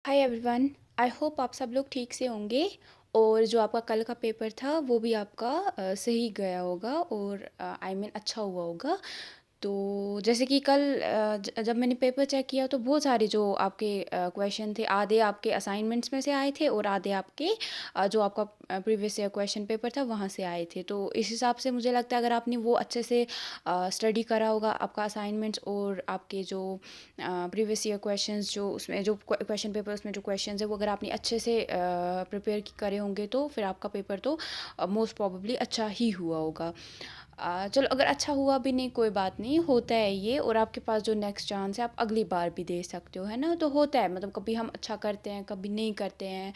Hi everyone. I hope आप सब लोग ठीक से होंगे और जो आपका कल का पेपर था वो भी आपका सही गया होगा और आई मीन अच्छा हुआ होगा। तो जैसे कि कल जब मैंने पेपर चेक किया तो बहुत सारे जो आपके क्वेश्चन थे, आधे आपके असाइनमेंट्स में से आए थे और आधे आपके जो आपका प्रीवियस ईयर क्वेश्चन पेपर था वहाँ से आए थे। तो इस हिसाब से मुझे लगता है अगर आपने वो अच्छे से स्टडी करा होगा, आपका असाइनमेंट्स और आपके जो प्रीवियस ईयर क्वेश्चंस जो उसमें जो क्वेश्चन पेपर उसमें जो क्वेश्चंस है वो अगर आपने अच्छे से प्रिपेयर करे होंगे तो फिर आपका पेपर तो मोस्ट प्रोबेबली अच्छा ही हुआ होगा। चलो अगर अच्छा हुआ भी नहीं कोई बात नहीं, होता है ये, और आपके पास जो नेक्स्ट चांस है आप अगली बार भी दे सकते हो, है ना। तो होता है, मतलब कभी हम अच्छा करते हैं कभी नहीं करते हैं,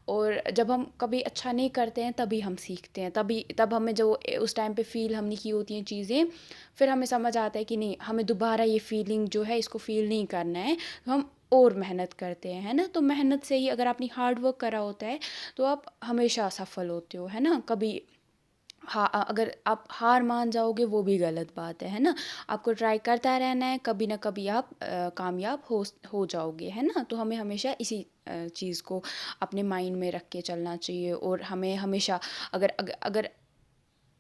और जब हम कभी अच्छा नहीं करते हैं तभी हम सीखते हैं, तब हमें जो उस टाइम पे फ़ील हमने की होती हैं चीज़ें, फिर हमें समझ आता है कि नहीं, हमें दोबारा ये फीलिंग जो है इसको फ़ील नहीं करना है, तो हम और मेहनत करते हैं, है ना। तो मेहनत से ही अगर आपने हार्ड वर्क करा होता है तो आप हमेशा सफल होते हो, है ना। कभी अगर आप हार मान जाओगे वो भी गलत बात है ना। आपको ट्राई करता रहना है, कभी ना कभी आप कामयाब हो जाओगे, है ना। तो हमें हमेशा इसी चीज़ को अपने माइंड में रख के चलना चाहिए, और हमें हमेशा अगर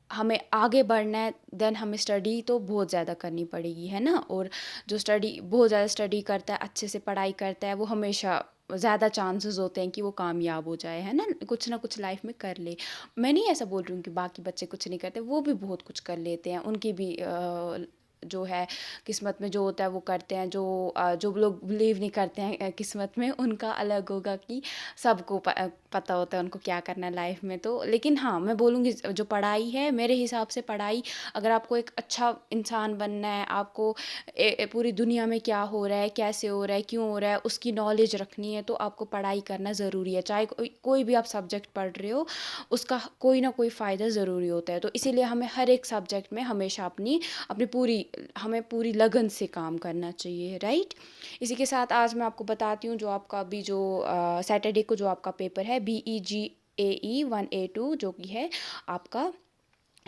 हमें आगे बढ़ना है देन हमें स्टडी तो बहुत ज़्यादा करनी पड़ेगी, है ना। और जो स्टडी बहुत ज़्यादा स्टडी करता है, अच्छे से पढ़ाई करता है, वो हमेशा ज़्यादा चांसेस होते हैं कि वो कामयाब हो जाए, है ना कुछ लाइफ में कर ले। मैं नहीं ऐसा बोल रही हूँ कि बाकी बच्चे कुछ नहीं करते, वो भी बहुत कुछ कर लेते हैं, उनकी भी जो है किस्मत में जो होता है वो करते हैं। जो लोग बिलीव नहीं करते हैं किस्मत में, उनका अलग होगा कि सबको पता होता है उनको क्या करना है लाइफ में। तो लेकिन हाँ, मैं बोलूँगी जो पढ़ाई है, मेरे हिसाब से पढ़ाई, अगर आपको एक अच्छा इंसान बनना है, आपको पूरी दुनिया में क्या हो रहा है, कैसे हो रहा है, क्यों हो रहा है, उसकी नॉलेज रखनी है, तो आपको पढ़ाई करना ज़रूरी है। चाहे कोई भी आप सब्जेक्ट पढ़ रहे हो, उसका कोई ना कोई फ़ायदा ज़रूरी होता है। तो इसीलिए हमें हर एक सब्जेक्ट में हमेशा अपनी अपनी पूरी हमें पूरी लगन से काम करना चाहिए, राइट। इसी के साथ आज मैं आपको बताती हूँ जो आपका अभी जो सैटरडे को जो आपका पेपर है, BEGAE 1A2, जो कि है आपका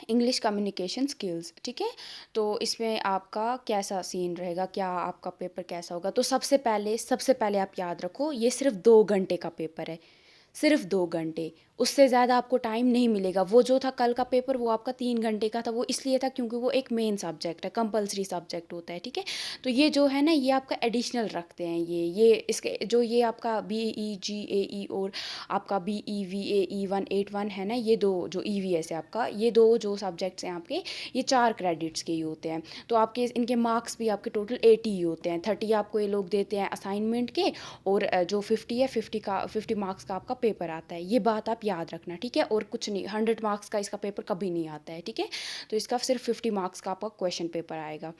इंग्लिश कम्युनिकेशन स्किल्स, ठीक है। तो इसमें आपका कैसा सीन रहेगा, क्या आपका पेपर कैसा होगा। तो सबसे पहले आप याद रखो, ये सिर्फ 2 घंटे का पेपर है, सिर्फ 2 घंटे, उससे ज़्यादा आपको टाइम नहीं मिलेगा। वो जो था कल का पेपर वो आपका 3 घंटे का था, वो इसलिए था क्योंकि वो एक मेन सब्जेक्ट है, कंपलसरी सब्जेक्ट होता है, ठीक है। तो ये जो है ना, ये आपका एडिशनल रखते हैं, ये इसके जो ये आपका BEGAE और आपका BEVAE 181 है ना, ये दो जो EVS है आपका, ये दो जो सब्जेक्ट्स हैं आपके, ये 4 क्रेडिट्स के ही होते हैं। तो आपके इनके मार्क्स भी आपके टोटल 80 ही होते हैं। 30 आपको ये लोग देते हैं असाइनमेंट के, और जो 50 है, 50 मार्क्स का आपका पेपर आता है। ये बात आप याद रखना, ठीक है। और कुछ नहीं, 100 मार्क्स का इसका पेपर कभी नहीं आता है, ठीक है। तो इसका सिर्फ 50 मार्क्स का आपका क्वेश्चन पेपर आएगा।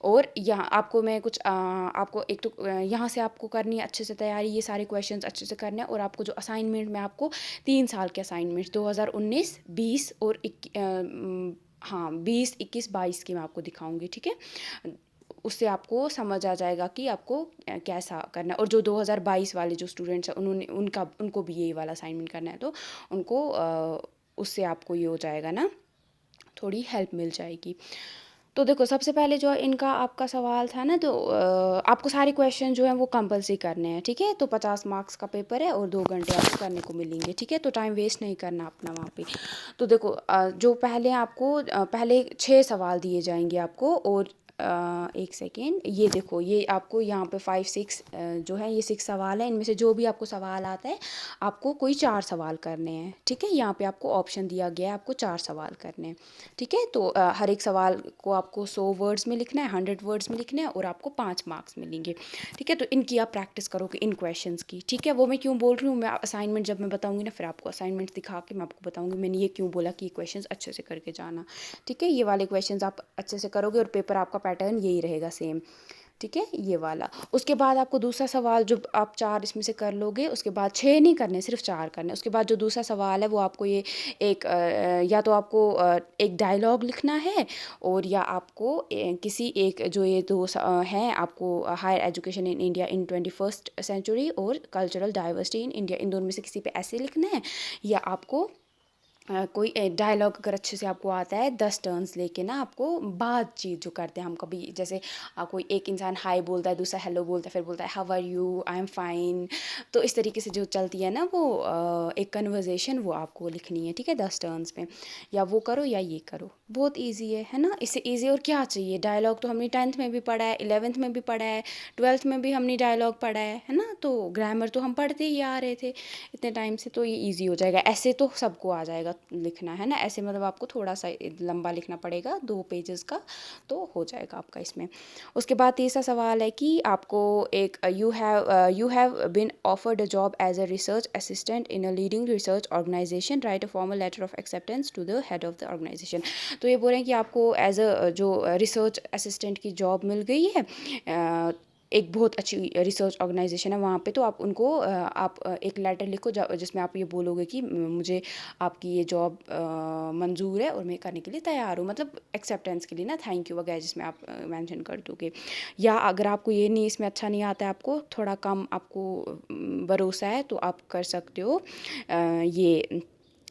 और यहाँ आपको मैं कुछ आपको एक तो यहाँ से आपको करनी है अच्छे से तैयारी, ये सारे क्वेश्चंस अच्छे से करने हैं। और आपको जो असाइनमेंट में आपको 3 साल के असाइनमेंट्स 2019, 20 और हाँ 20, 21, 22 की मैं आपको दिखाऊंगी, ठीक है। उससे आपको समझ आ जाएगा कि आपको कैसा करना है। और जो 2022 वाले जो स्टूडेंट्स हैं उनको भी यही वाला असाइनमेंट करना है, तो उनको उससे आपको ये हो जाएगा ना, थोड़ी हेल्प मिल जाएगी। तो देखो, सबसे पहले जो इनका आपका सवाल था ना, तो आपको सारे क्वेश्चन जो हैं वो कंपलसरी करने हैं, ठीक है। तो 50 मार्क्स का पेपर है और 2 घंटे आपको करने को मिलेंगे, ठीक है। तो टाइम वेस्ट नहीं करना अपना वहाँ पे। तो देखो, जो पहले आपको पहले 6 सवाल दिए जाएंगे आपको, और एक सेकेंड, ये देखो, ये आपको यहाँ पे 5, 6 जो है ये 6 सवाल है। इनमें से जो भी आपको सवाल आता है आपको कोई 4 सवाल करने हैं, ठीक है। यहाँ पे आपको ऑप्शन दिया गया है, आपको 4 सवाल करने हैं, ठीक है। तो हर एक सवाल को आपको 100 वर्ड्स में लिखना है, 100 वर्ड्स में लिखना है, और आपको 5 मार्क्स मिलेंगे, ठीक है। तो इनकी आप प्रैक्टिस करोगे, इन क्वेश्चंस की, ठीक है। वो मैं क्यों बोल रही हूँ, मैं असाइनमेंट जब मैं बताऊँगी ना, फिर आपको असाइनमेंट दिखा के मैं आपको बताऊँगी मैंने ये क्यों बोला कि ये क्वेश्चंस अच्छे से करके जाना, ठीक है। ये वाले क्वेश्चंस आप अच्छे से करोगे और पेपर आपका पैटर्न यही रहेगा सेम, ठीक है, ये वाला। उसके बाद आपको दूसरा सवाल, जो आप 4 इसमें से कर लोगे, उसके बाद 6 नहीं करने, सिर्फ 4 करने। उसके बाद जो दूसरा सवाल है वो आपको ये एक या तो आपको एक डायलॉग लिखना है, और या आपको किसी एक जो ये दो हैं आपको, higher education in India in 21st century और कल्चरल डाइवर्सिटी इन इंडिया, इन दोनों में से किसी पे ऐसे लिखना है, या आपको कोई डायलॉग अगर अच्छे से आपको आता है 10 टर्न्स लेके ना आपको बातचीत जो करते हैं हम कभी जैसे कोई एक इंसान हाय बोलता है, दूसरा हेलो बोलता है, फिर बोलता है how are you, I am fine. तो इस तरीके से जो चलती है ना वो एक कन्वर्जेशन वो आपको लिखनी है, ठीक है, 10 टर्न्स में। या वो करो या ये करो, बहुत ईजी है ना। इससे ईजी और क्या चाहिए। डायलॉग तो हमने 10th में भी पढ़ा है, 11th में भी पढ़ा है, 12th में भी हमने डायलॉग पढ़ा है ना। तो ग्रामर तो हम पढ़ते ही आ रहे थे इतने टाइम से, तो ये ईजी हो जाएगा। ऐसे तो सबको आ जाएगा लिखना, है ना। ऐसे मतलब आपको थोड़ा सा लंबा लिखना पड़ेगा, 2 पेजेस का, तो हो जाएगा आपका इसमें। उसके बाद तीसरा सवाल है कि आपको एक you have been offered a job as a research assistant in a leading research organisation, write a formal letter of acceptance to the head of the organisation. तो ये बोल रहे हैं कि आपको एज अ जो रिसर्च असिस्टेंट की job मिल गई है एक बहुत अच्छी रिसर्च ऑर्गेनाइजेशन है वहाँ पे। तो आप उनको आप एक लेटर लिखो जिसमें आप ये बोलोगे कि मुझे आपकी ये जॉब मंजूर है और मैं करने के लिए तैयार हूँ, मतलब एक्सेप्टेंस के लिए ना, थैंक यू वगैरह जिसमें आप मेंशन कर दोगे। या अगर आपको ये नहीं, इसमें अच्छा नहीं आता है, आपको थोड़ा कम आपको भरोसा है, तो आप कर सकते हो ये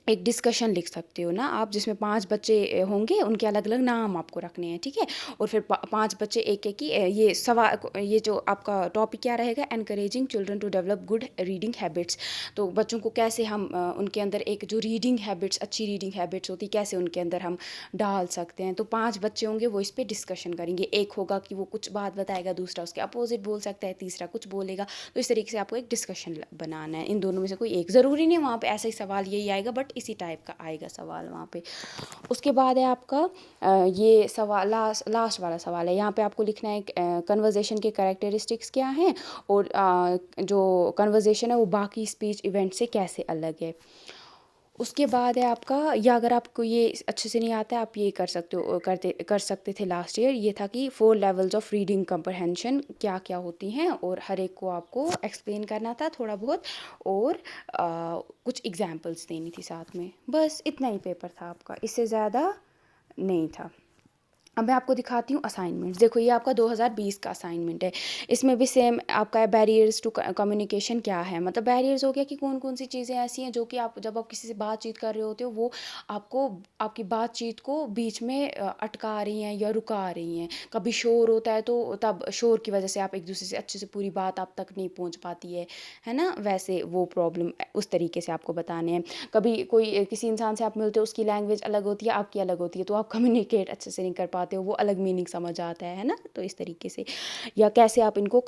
एक डिस्कशन लिख सकते हो ना आप, जिसमें 5 बच्चे होंगे, उनके अलग अलग नाम आपको रखने हैं, ठीक है। और फिर 5 बच्चे एक एक की ये सवाल, ये जो आपका टॉपिक क्या रहेगा, encouraging children to develop good reading habits. तो बच्चों को कैसे हम उनके अंदर एक जो रीडिंग हैबिट्स, अच्छी रीडिंग हैबिट्स होती है, कैसे उनके अंदर हम डाल सकते हैं। तो 5 बच्चे होंगे, वो इस पर डिस्कशन करेंगे। एक होगा कि वो कुछ बात बताएगा, दूसरा उसके अपोजिट बोल सकता है, तीसरा कुछ बोलेगा। तो इस तरीके से आपको एक डिस्कशन बनाना है। इन दोनों में से कोई एक, ज़रूरी नहीं वहाँ पे ऐसा ही सवाल यही आएगा, बट इसी टाइप का आएगा सवाल वहाँ पे। उसके बाद है आपका ये सवाल, लास्ट वाला सवाल है। यहाँ पे आपको लिखना है कन्वर्जेशन के कैरेक्टरिस्टिक्स क्या हैं, और जो कन्वर्जेशन है वो बाकी स्पीच इवेंट से कैसे अलग है। उसके बाद है आपका, या अगर आपको ये अच्छे से नहीं आता है, आप ये कर सकते थे लास्ट ईयर, ये था कि 4 लेवल्स ऑफ रीडिंग कम्प्रहेंशन क्या क्या होती हैं, और हर एक को आपको एक्सप्लेन करना था थोड़ा बहुत, और कुछ एग्जांपल्स देनी थी साथ में। बस इतना ही पेपर था आपका, इससे ज़्यादा नहीं था। अब मैं आपको दिखाती हूँ असाइनमेंट। देखो ये आपका 2020 का असाइनमेंट है। इसमें भी सेम आपका है, बैरियर्स टू कम्युनिकेशन क्या है। मतलब बैरियर्स हो गया कि कौन कौन सी चीज़ें ऐसी हैं जो कि आप जब आप किसी से बातचीत कर रहे होते हो, वो आपको आपकी बातचीत को बीच में अटका रही हैं या रुका रही हैं। कभी शोर होता है, तो तब शोर की वजह से आप एक दूसरे से अच्छे से पूरी बात आप तक नहीं पहुँच पाती है ना। वैसे वो प्रॉब्लम उस तरीके से आपको बताने हैं। कभी कोई किसी इंसान से आप मिलते हो, उसकी लैंग्वेज अलग होती है, आपकी अलग होती है, तो आप कम्युनिकेट अच्छे से नहीं कर पाते हो, वो अलग मीनिंग समझ आता है ना। तो इस तरीके से, या कैसे आप इनको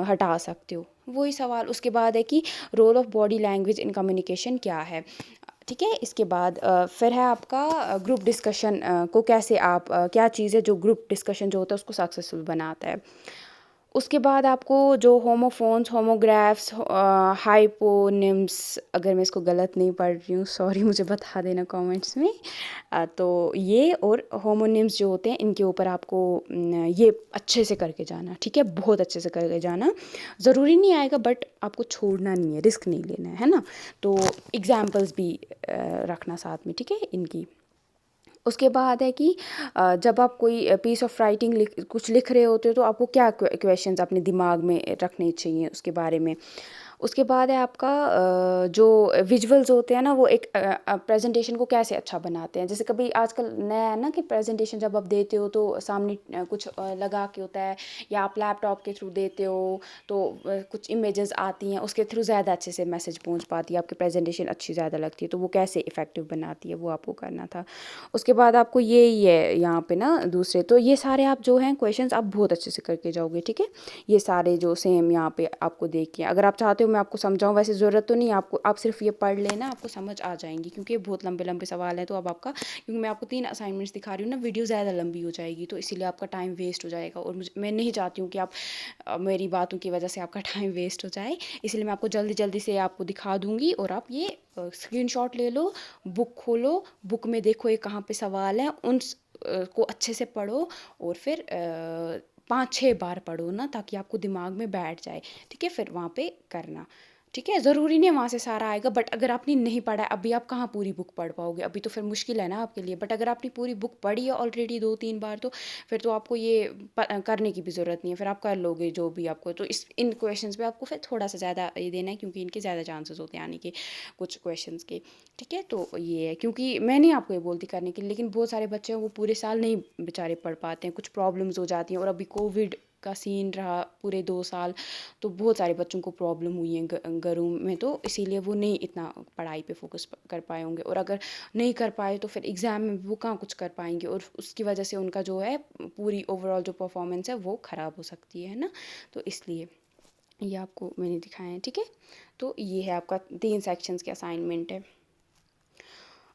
हटा सकते हो, वही सवाल। उसके बाद है कि role of body language in communication क्या है, ठीक है। इसके बाद फिर है आपका ग्रुप डिस्कशन को कैसे आप क्या चीज़ है जो ग्रुप डिस्कशन जो होता है उसको सक्सेसफुल बनाता है। उसके बाद आपको जो होमोफोन्स, होमोग्राफ्स, हाइपोनिम्स, अगर मैं इसको गलत नहीं पढ़ रही हूँ सॉरी, मुझे बता देना कमेंट्स में। तो ये और होमोनिम्स जो होते हैं, इनके ऊपर आपको ये अच्छे से करके जाना, ठीक है, बहुत अच्छे से करके जाना। ज़रूरी नहीं आएगा, बट आपको छोड़ना नहीं है, रिस्क नहीं लेना है ना। तो एग्जाम्पल्स भी रखना साथ में, ठीक है, इनकी। उसके बाद है कि जब आप कोई पीस ऑफ राइटिंग कुछ लिख रहे होते हो, तो आपको क्या क्वेश्चंस अपने दिमाग में रखने चाहिए उसके बारे में। उसके बाद है आपका जो विजुअल्स होते हैं ना, वो एक प्रेजेंटेशन को कैसे अच्छा बनाते हैं। जैसे कभी आजकल नया है ना कि प्रेजेंटेशन जब आप देते हो तो सामने कुछ लगा के होता है, या आप लैपटॉप के थ्रू देते हो, तो कुछ इमेजेस आती हैं, उसके थ्रू ज़्यादा अच्छे से मैसेज पहुंच पाती है, आपकी प्रेजेंटेशन अच्छी ज़्यादा लगती है। तो वो कैसे इफ़ेक्टिव बनाती है, वो आपको करना था। उसके बाद आपको ये ही है यहाँ पे ना दूसरे, तो ये सारे आप जो हैं क्वेश्चंस आप बहुत अच्छे से करके जाओगे, ठीक है। ये सारे जो सेम यहाँ पे आपको देखिए, अगर आप चाहते हो मैं आपको समझाऊँ, वैसे ज़रूरत तो नहीं है आपको, आप सिर्फ ये पढ़ लेना, आपको समझ आ जाएंगी, क्योंकि ये बहुत लंबे लंबे सवाल हैं। तो अब आपका, क्योंकि मैं आपको 3 असाइनमेंट्स दिखा रही हूँ ना, वीडियो ज़्यादा लंबी हो जाएगी, तो इसीलिए आपका टाइम वेस्ट हो जाएगा, और मैं नहीं चाहती हूँ कि आप मेरी बातों की वजह से आपका टाइम वेस्ट हो जाए। इसलिए मैं आपको जल्दी जल्दी से आपको दिखा दूँगी, और आप ये स्क्रीनशॉट ले लो, बुक खोलो, बुक में देखो ये कहाँ पे सवाल हैं, को अच्छे से पढ़ो, और फिर 5-6 बार पढ़ो ना, ताकि आपको दिमाग में बैठ जाए, ठीक है, फिर वहाँ पे करना। ठीक है? ज़रूरी नहीं है वहाँ से सारा आएगा, बट अगर आपने नहीं पढ़ा है, अभी आप कहाँ पूरी बुक पढ़ पाओगे? अभी तो फिर मुश्किल है ना आपके लिए। बट अगर आपने पूरी बुक पढ़ी है ऑलरेडी 2-3 बार, तो फिर तो आपको ये करने की भी ज़रूरत नहीं है, फिर आप कर लोगे जो भी आपको। तो इस इन क्वेश्चंस पे आपको फिर थोड़ा-सा ज़्यादा ये देना है, क्योंकि इनके ज़्यादा चांसेस होते हैं आने के कुछ क्वेश्चंस के, ठीक है? तो ये है, क्योंकि मैं नहीं आपको ये बोलती करने के लिए, लेकिन बहुत सारे बच्चे हैं वो पूरे साल नहीं बेचारे पढ़ पाते हैं, कुछ प्रॉब्लम्स हो जाती हैं, और अभी कोविड का सीन रहा पूरे 2 साल, तो बहुत सारे बच्चों को प्रॉब्लम हुई है घरों में, तो इसीलिए वो नहीं इतना पढ़ाई पे फोकस कर पाए होंगे, और अगर नहीं कर पाए तो फिर एग्ज़ाम में वो कहाँ कुछ कर पाएंगे, और उसकी वजह से उनका जो है पूरी ओवरऑल जो परफॉर्मेंस है वो ख़राब हो सकती है ना। तो इसलिए ये आपको मैंने दिखाया है, ठीक है? तो ये है आपका 3 सेक्शंस के असाइनमेंट है।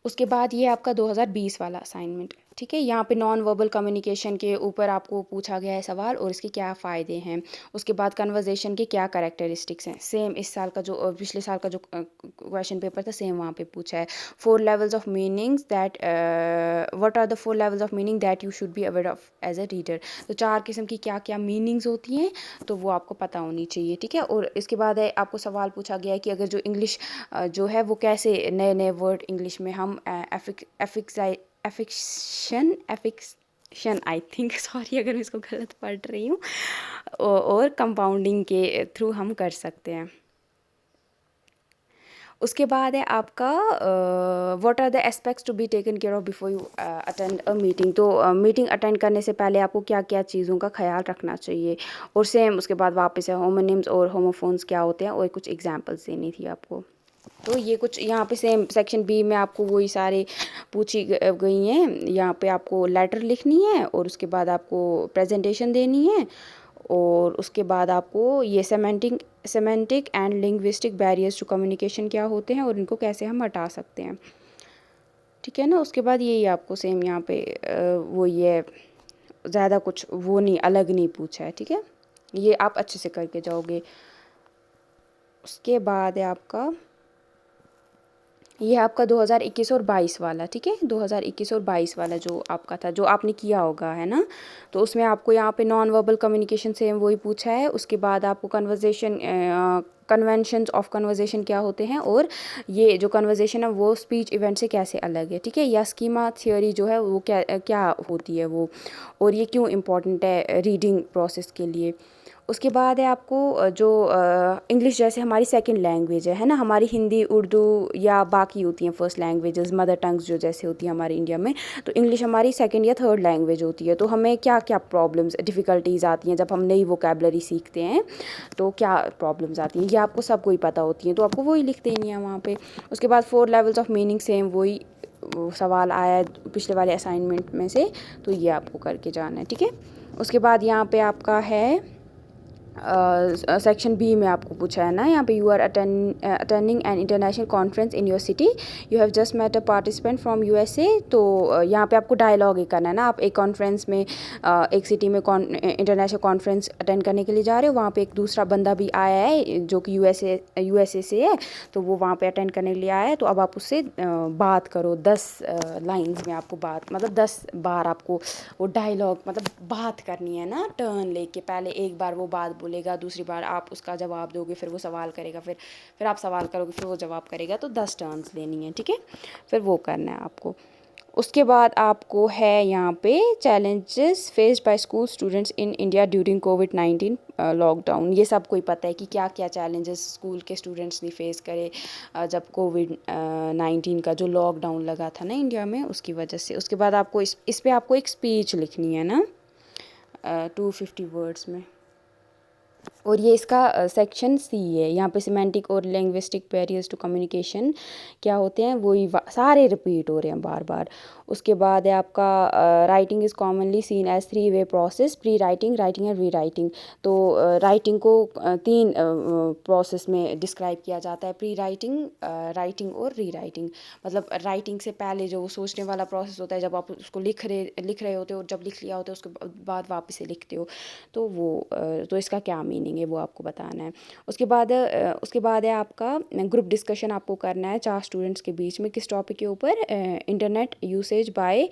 उसके बाद ये आपका 2020 वाला असाइनमेंट, ठीक है? यहाँ पे नॉन वर्बल कम्युनिकेशन के ऊपर आपको पूछा गया है सवाल, और इसके क्या फ़ायदे हैं। उसके बाद कन्वर्सेशन के क्या कैरेक्टरिस्टिक्स हैं, सेम इस साल का जो पिछले साल का जो क्वेश्चन पेपर था, सेम वहाँ पे पूछा है। 4 levels of meanings that what are the 4 levels of meaning that you should be aware of as a reader. तो 4 किस्म की क्या क्या मीनिंग्स होती हैं, तो वो आपको पता होनी चाहिए, ठीक है? और इसके बाद है आपको सवाल पूछा गया है कि अगर जो इंग्लिश जो है वो कैसे नए नए वर्ड इंग्लिश में हम एफिक्शन आई थिंक, सॉरी अगर मैं इसको गलत पढ़ रही हूँ, और कंपाउंडिंग के थ्रू हम कर सकते हैं। उसके बाद है आपका what are the aspects to be taken care of before you attend a meeting. तो मीटिंग अटेंड करने से पहले आपको क्या क्या चीज़ों का ख्याल रखना चाहिए, और सेम उसके बाद वापस है होमोनिम्स और होमोफोन्स क्या होते हैं, और कुछ एग्जांपल्स देनी थी आपको। तो ये कुछ यहाँ पे सेम सेक्शन बी में आपको वही सारे पूछी गई हैं। यहाँ पे आपको लेटर लिखनी है, और उसके बाद आपको प्रेजेंटेशन देनी है, और उसके बाद आपको ये semantic and linguistic barriers to communication क्या होते हैं, और इनको कैसे हम हटा सकते हैं, ठीक है ना। उसके बाद यही आपको सेम यहाँ पे वो ये ज़्यादा कुछ वो नहीं अलग नहीं पूछा है, ठीक है? ये आप अच्छे से करके जाओगे। उसके बाद है आपका ये आपका 2021 और 22 वाला, ठीक है? 2021 और 22 वाला जो आपका था, जो आपने किया होगा, है ना? तो उसमें आपको यहाँ पे नॉन वर्बल कम्युनिकेशन सेम वही पूछा है। उसके बाद आपको कन्वेंशंस ऑफ कन्वर्जेशन क्या होते हैं, और ये जो कन्वर्जेशन है वो स्पीच इवेंट से कैसे अलग है, ठीक है? या स्कीमा थियोरी जो है वो क्या क्या होती है वो, और ये क्यों इम्पोर्टेंट है रीडिंग प्रोसेस के लिए। उसके बाद है आपको जो इंग्लिश जैसे हमारी सेकंड लैंग्वेज है ना, हमारी हिंदी उर्दू या बाकी होती हैं फर्स्ट लैंग्वेजेस, मदर टंग्स जो जैसे होती हैं हमारे इंडिया में, तो इंग्लिश हमारी सेकंड या थर्ड लैंग्वेज होती है। तो हमें क्या क्या प्रॉब्लम्स डिफ़िकल्टीज़ आती हैं जब हम नई वोकेबलरी सीखते हैं, तो क्या प्रॉब्लम्स आती हैं, ये आपको सबको ही पता होती हैं, तो आपको वही लिख देनी है वहाँ पे। उसके बाद 4 लेवल्स ऑफ मीनिंग सेम वही वो सवाल आया है पिछले वाले असाइनमेंट में से, तो ये आपको करके जाना है, ठीक है? उसके बाद यहाँ पे आपका है सेक्शन बी में आपको पूछा है ना, यहाँ पे you are attending an international conference in your city, you have just met a participant from USA. तो यहाँ पे आपको डायलॉग ही करना है ना, आप एक कॉन्फ्रेंस में एक सिटी में इंटरनेशनल कॉन्फ्रेंस अटेंड करने के लिए जा रहे हो, वहाँ पे एक दूसरा बंदा भी आया है जो कि यूएसए से है, तो वो वहाँ पे अटेंड करने के लिए आया है। तो अब आप उससे बात करो 10 लाइन्स में, आपको बात मतलब 10 बार आपको वो डायलॉग मतलब बात करनी है ना, टर्न लेके, पहले एक बार वो बात बोलेगा, दूसरी बार आप उसका जवाब दोगे, फिर वो सवाल करेगा, फिर आप सवाल करोगे, फिर वो जवाब करेगा, तो 10 टर्न्स लेनी है, ठीक है? फिर वो करना है आपको। उसके बाद आपको है यहाँ पे challenges faced by school students in India during covid lockdown. ये सबको ही पता है कि क्या क्या चैलेंजेस स्कूल के स्टूडेंट्स ने फेस करे जब कोविड-19 का जो लॉकडाउन लगा था ना इंडिया में, उसकी वजह से। उसके बाद आपको इस पे आपको एक स्पीच लिखनी है ना 250 वर्ड्स में, और ये इसका सेक्शन सी है। यहाँ पे सिमेंटिक और लिंग्विस्टिक बैरियर्स टू कम्युनिकेशन क्या होते हैं, वही सारे रिपीट हो रहे हैं बार बार। उसके बाद है आपका writing is commonly seen as 3 way process, prewriting, writing and rewriting. तो राइटिंग को 3 प्रोसेस में डिस्क्राइब किया जाता है, प्री राइटिंग, राइटिंग और री राइटिंग। मतलब राइटिंग से पहले जो वो सोचने वाला प्रोसेस होता है, जब आप उसको लिख रहे होते हो, जब लिख लिया होता है उसके बाद वापस से लिखते हो, तो वो तो इसका क्या मीनिंग है वो आपको बताना है। उसके बाद है आपका ग्रुप डिस्कशन आपको करना है 4 स्टूडेंट्स के बीच में, किस टॉपिक के ऊपर, internet usage by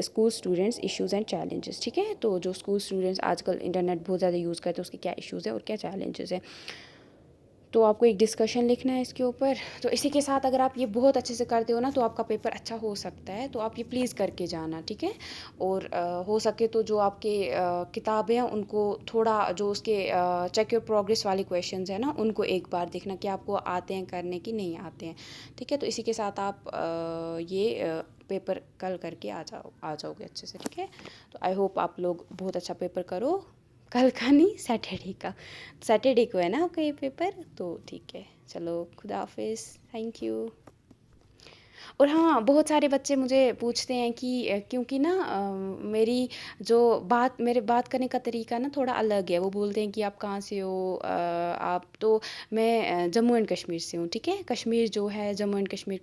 school students, issues and challenges, ठीक है? तो जो स्कूल स्टूडेंट्स आजकल इंटरनेट बहुत ज़्यादा यूज़ करते हैं, उसके क्या इश्यूज़ है और क्या चैलेंजेस है। तो आपको एक डिस्कशन लिखना है इसके ऊपर। तो इसी के साथ अगर आप ये बहुत अच्छे से करते हो ना, तो आपका पेपर अच्छा हो सकता है। तो आप ये प्लीज़ करके जाना, ठीक है? और हो सके तो जो आपके किताबें हैं उनको थोड़ा, जो उसके चेक योर प्रोग्रेस वाले क्वेश्चंस हैं ना, उनको एक बार देखना कि आपको आते हैं करने कि नहीं आते हैं, ठीक है? तो इसी के साथ आप पेपर कल करके आ जाओगे अच्छे से, ठीक है? तो आई होप आप लोग बहुत अच्छा पेपर करो। कल का नहीं, सैटरडे का। सैटरडे को है ना आपका ये पेपर? तो ठीक है, चलो खुदा हाफिज़, थैंक यू। और हाँ, बहुत सारे बच्चे मुझे पूछते हैं कि क्योंकि ना मेरे बात करने का तरीका ना थोड़ा अलग है। वो बोलते हैं कि आप कहाँ से हो? आप तो मैं जम्मू एंड कश्मीर से हूँ, ठीक है? कश्मीर जो है, जम्मू एंड कश्मीर